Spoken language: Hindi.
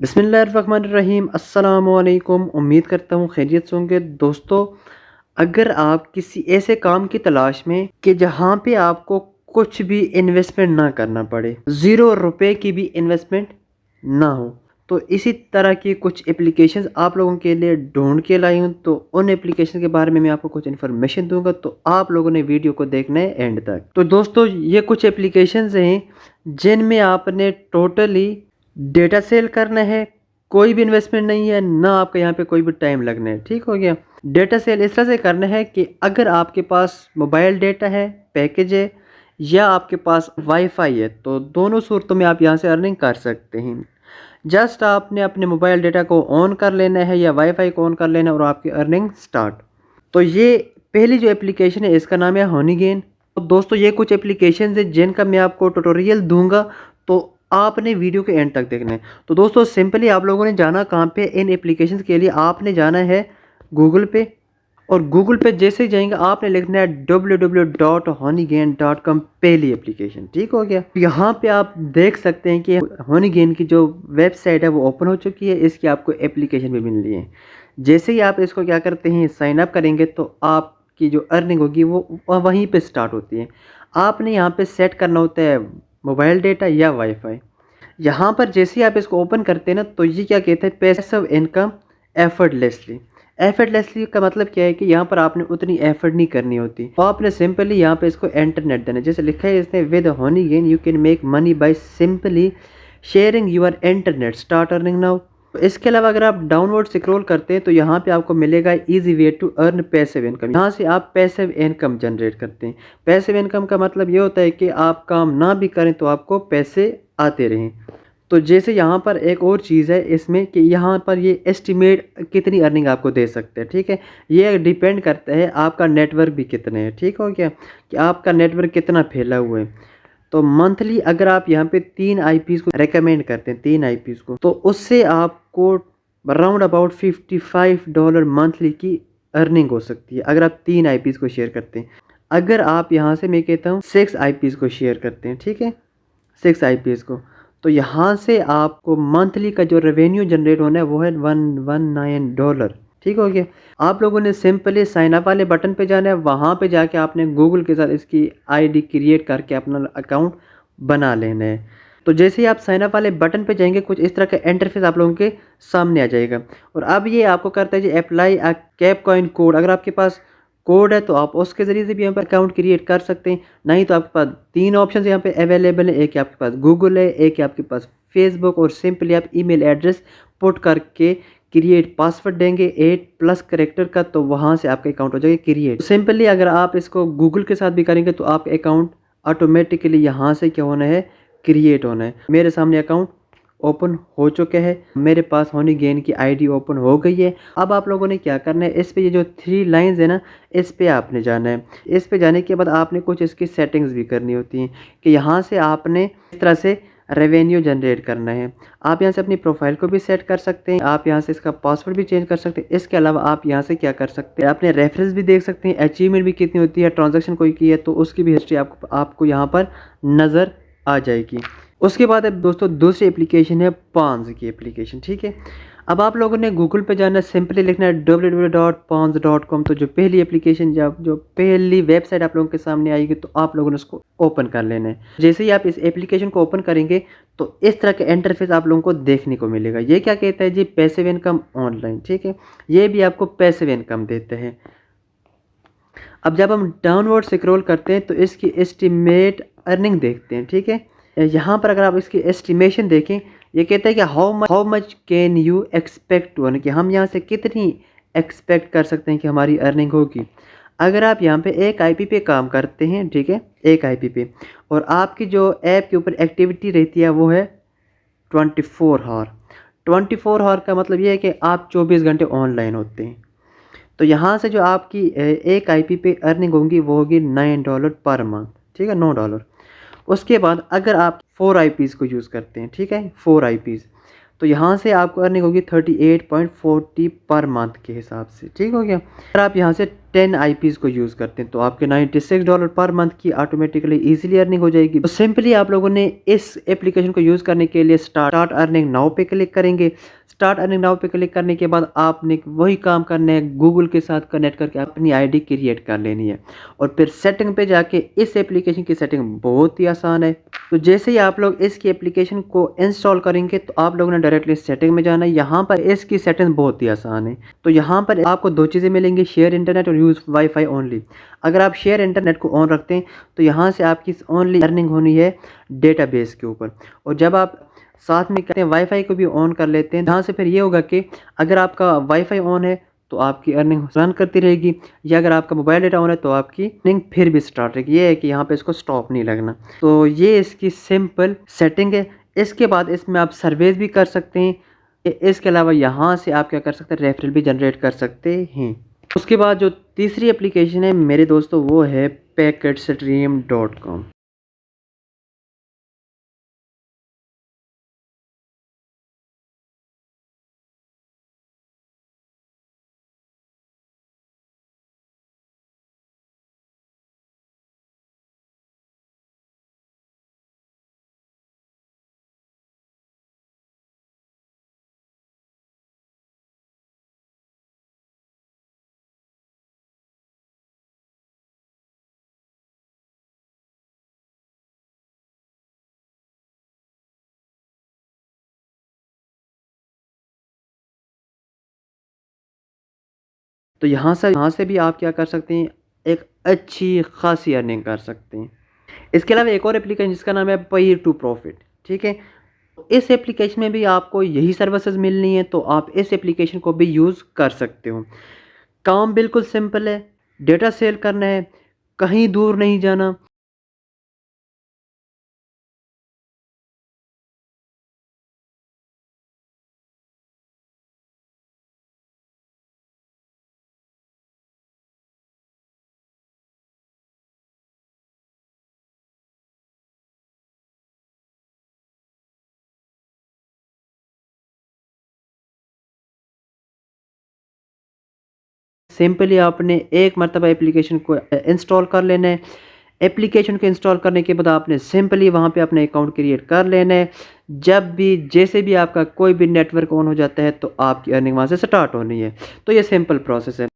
बिस्मिल्लाहिर्रहमानिर्रहीम अस्सलामुअलैकुम। उम्मीद करता हूँ खैरियत से होंगे। दोस्तों, अगर आप किसी ऐसे काम की तलाश में कि जहाँ पे आपको कुछ भी इन्वेस्टमेंट ना करना पड़े, ज़ीरो रुपए की भी इन्वेस्टमेंट ना हो, तो इसी तरह की कुछ एप्लीकेशंस आप लोगों के लिए ढूंढ के लाई हूँ। तो उन एप्लीकेशन के बारे में मैं आपको कुछ इन्फॉर्मेशन दूंगा, तो आप लोगों ने वीडियो को देखना है एंड तक। तो दोस्तों, ये कुछ एप्लीकेशंस हैं जिनमें आपने टोटली डेटा सेल करना है, कोई भी इन्वेस्टमेंट नहीं है ना, आपका यहाँ पे कोई भी टाइम लगना है। ठीक हो गया। डेटा सेल इस तरह से करना है कि अगर आपके पास मोबाइल डेटा है, पैकेज है, या आपके पास वाईफाई है, तो दोनों सूरतों में आप यहाँ से अर्निंग कर सकते हैं। जस्ट आपने अपने मोबाइल डेटा को ऑन कर लेना है या वाईफाई को ऑन कर लेना है और आपकी अर्निंग स्टार्ट। तो ये पहली जो एप्लीकेशन है इसका नाम है हनीगेन। तो दोस्तों, ये कुछ एप्लीकेशन है जिनका मैं आपको ट्यूटोरियल दूंगा, तो आपने वीडियो के एंड तक देखना है। तो दोस्तों, सिंपली आप लोगों ने जाना कहाँ पे, इन एप्लीकेशन के लिए आपने जाना है गूगल पे। और गूगल पे जैसे ही जाएंगे आपने लिखना है www.honeygain.com, पहली एप्लीकेशन। ठीक हो गया। यहाँ पे आप देख सकते हैं कि हनीगेन की जो वेबसाइट है वो ओपन हो चुकी है, इसकी आपको एप्लीकेशन भी मिल रही है। जैसे ही आप इसको क्या करते हैं, साइन अप करेंगे, तो आपकी जो अर्निंग होगी वो वहीं पे स्टार्ट होती है। आपने यहाँ पे सेट करना होता है मोबाइल डेटा या वाईफाई। यहाँ पर जैसे ही आप इसको ओपन करते हैं ना, तो ये क्या कहते हैं, पैसिव इनकम एफर्टलेसली। एफर्टलेसली का मतलब क्या है कि यहाँ पर आपने उतनी एफर्ट नहीं करनी होती, तो आपने सिंपली यहाँ पे इसको इंटरनेट देना। जैसे लिखा है इसने, with Honeygain you can make money by simply sharing your internet, start earning now. इसके अलावा अगर आप डाउनवर्ड स्क्रॉल करते हैं तो यहाँ पे आपको मिलेगा easy way to earn passive income. यहाँ से आप पैसिव इनकम जनरेट करते हैं। पैसिव इनकम का मतलब ये होता है कि आप काम ना भी करें तो आपको पैसे आते रहें। तो जैसे यहाँ पर एक और चीज़ है इसमें कि यहाँ पर ये एस्टिमेट कितनी अर्निंग आपको दे सकते हैं। ठीक है, ये डिपेंड करता है आपका नेटवर्क भी कितने है। ठीक हो गया, कि आपका नेटवर्क कितना फैला हुआ है। तो मंथली अगर आप यहाँ पे 3 IPs को रेकमेंड करते हैं, 3 IPs को, तो उससे आपको अराउंड अबाउट $55 मंथली की अर्निंग हो सकती है अगर आप 3 IPs को शेयर करते हैं। अगर आप यहाँ से, मैं कहता हूँ, 6 IPs को शेयर करते हैं, ठीक है, 6 IPs को, तो यहाँ से आपको मंथली का जो रेवेन्यू जनरेट होना है वो है $119। ठीक हो गया। आप लोगों ने सिंपली साइन अप वाले बटन पे जाना है, वहाँ पे जाके आपने गूगल के साथ इसकी आईडी क्रिएट करके अपना अकाउंट बना लेना है। तो जैसे ही आप साइन अप वाले बटन पे जाएंगे, कुछ इस तरह का इंटरफेस आप लोगों के सामने आ जाएगा। और अब ये आपको करता है जी apply a cap coin code. अगर आपके पास कोड है तो आप उसके ज़रिए से भी यहाँ पर अकाउंट क्रिएट कर सकते हैं। नहीं तो आपके पास 3 ऑप्शन यहाँ पे अवेलेबल है, एक आपके पास गूगल है, एक आपके पास फेसबुक, और सिंपली आप ईमेल एड्रेस पुट करके क्रिएट पासवर्ड देंगे 8+ करेक्टर का, तो वहाँ से आपका अकाउंट हो जाएगा क्रिएट। सिंपली अगर आप इसको गूगल के साथ भी करेंगे तो आपका अकाउंट ऑटोमेटिकली यहाँ से क्या होना है, क्रिएट होना है। मेरे सामने अकाउंट ओपन हो चुके हैं, मेरे पास हनीगेन की आईडी ओपन हो गई है। अब आप लोगों ने क्या करना है, इस पे ये जो 3 लाइंस है ना, इस पे आपने जाना है। इस पे जाने के बाद आपने कुछ इसकी सेटिंग्स भी करनी होती हैं कि यहाँ से आपने इस तरह से रेवेन्यू जनरेट करना है। आप यहाँ से अपनी प्रोफाइल को भी सेट कर सकते हैं, आप यहाँ से इसका पासवर्ड भी चेंज कर सकते हैं। इसके अलावा आप यहाँ से क्या कर सकते हैं, अपने रेफरेंस भी देख सकते हैं, अचीवमेंट भी कितनी होती है, ट्रांजैक्शन कोई की है तो उसकी भी हिस्ट्री आपको यहाँ पर नज़र आ जाएगी। उसके बाद अब दोस्तों दूसरी एप्लीकेशन है पॉन्ज की एप्लीकेशन। ठीक है, अब आप लोगों ने गूगल पे जाना है, सिंपली लिखना है www.pons.com। तो जो पहली एप्लीकेशन, जो पहली वेबसाइट आप लोगों के सामने आएगी, तो आप लोगों ने उसको ओपन कर लेना है। जैसे ही आप इस एप्लीकेशन को ओपन करेंगे तो इस तरह का इंटरफेस आप लोगों को देखने को मिलेगा। ये क्या कहता है जी, पैसिव इनकम ऑनलाइन। ठीक है, ये भी आपको पैसिव इनकम देते हैं। अब जब हम डाउनवर्ड स्क्रॉल करते हैं तो इसकी एस्टिमेट अर्निंग देखते हैं। ठीक है, यहाँ पर अगर आप इसकी एस्टिमेशन देखें, ये कहता है कि how much can you expect to earn, कि हम यहाँ से कितनी एक्सपेक्ट कर सकते हैं कि हमारी अर्निंग होगी। अगर आप यहाँ पे एक आईपी पे काम करते हैं, ठीक है, एक आईपी पे, और आपकी जो ऐप के ऊपर एक्टिविटी रहती है वो है 24 आवर। 24 आवर का मतलब ये है कि आप 24 घंटे ऑनलाइन होते हैं। तो यहाँ से जो आपकी एक आईपी पे अर्निंग होगी वो होगी $9 पर मंथ। ठीक है, $9। उसके बाद अगर आप 4 IPs को यूज़ करते हैं, ठीक है, 4 IPs, तो यहाँ से आपको अर्निंग होगी 38.40 पर मंथ के हिसाब से। ठीक हो गया। अगर आप यहाँ से 10 आईपीज़ को यूज़ करते हैं तो आपके $96 पर मंथ की ऑटोमेटिकली इजीली अर्निंग हो जाएगी। तो सिंपली आप लोगों ने इस एप्लीकेशन को यूज़ करने के लिए स्टार्ट अर्निंग नाउ पे क्लिक करेंगे। स्टार्ट अर्निंग नाउ पे क्लिक करने के बाद आपने वही काम करना है, गूगल के साथ कनेक्ट करके अपनी आईडी क्रिएट कर लेनी है और फिर सेटिंग पे जाके इस एप्लीकेशन की सेटिंग बहुत ही आसान है। तो जैसे ही आप लोग इसकी एप्लीकेशन को इंस्टॉल करेंगे तो आप लोगों ने डायरेक्टली सेटिंग में जाना है। यहाँ पर इसकी सेटिंग बहुत ही आसान है। तो यहाँ पर आपको दो चीज़ें मिलेंगी, शेयर इंटरनेट और यूज़ वाईफाई ओनली। अगर आप शेयर इंटरनेट को ऑन रखते हैं तो यहाँ से आपकी ओनली अर्निंग होनी है डेटाबेस के ऊपर, और जब आप साथ में कहते हैं वाईफाई को भी ऑन कर लेते हैं, जहाँ से फिर ये होगा कि अगर आपका वाईफाई ऑन है तो आपकी अर्निंग रन करती रहेगी, या अगर आपका मोबाइल डेटा ऑन है तो आपकी अर्निंग फिर भी स्टार्ट रहेगी। ये है कि यहाँ पे इसको स्टॉप नहीं लगना। तो ये इसकी सिंपल सेटिंग है। इसके बाद इसमें आप सर्वेज भी कर सकते हैं। इसके अलावा यहाँ से आप क्या कर सकते हैं, रेफरल भी जनरेट कर सकते हैं। उसके बाद जो तीसरी एप्लीकेशन है मेरे दोस्तों वो है packetstream.com। तो यहाँ से भी आप क्या कर सकते हैं, एक अच्छी खासी अर्निंग कर सकते हैं। इसके अलावा एक और एप्लीकेशन जिसका नाम है पे टू प्रॉफिट, ठीक है। इस एप्लीकेशन में भी आपको यही सर्विसेज मिलनी है तो आप इस एप्लीकेशन को भी यूज़ कर सकते हो। काम बिल्कुल सिंपल है, डेटा सेल करना है, कहीं दूर नहीं जाना। सिंपली आपने एक मरतबा एप्लीकेशन को इंस्टॉल कर लेना है। एप्लीकेशन को इंस्टॉल करने के बाद आपने सिंपली वहाँ पे अपना अकाउंट क्रिएट कर लेना है। जब भी जैसे भी आपका कोई भी नेटवर्क ऑन हो जाता है तो आपकी अर्निंग वहाँ से स्टार्ट होनी है। तो ये सिंपल प्रोसेस है।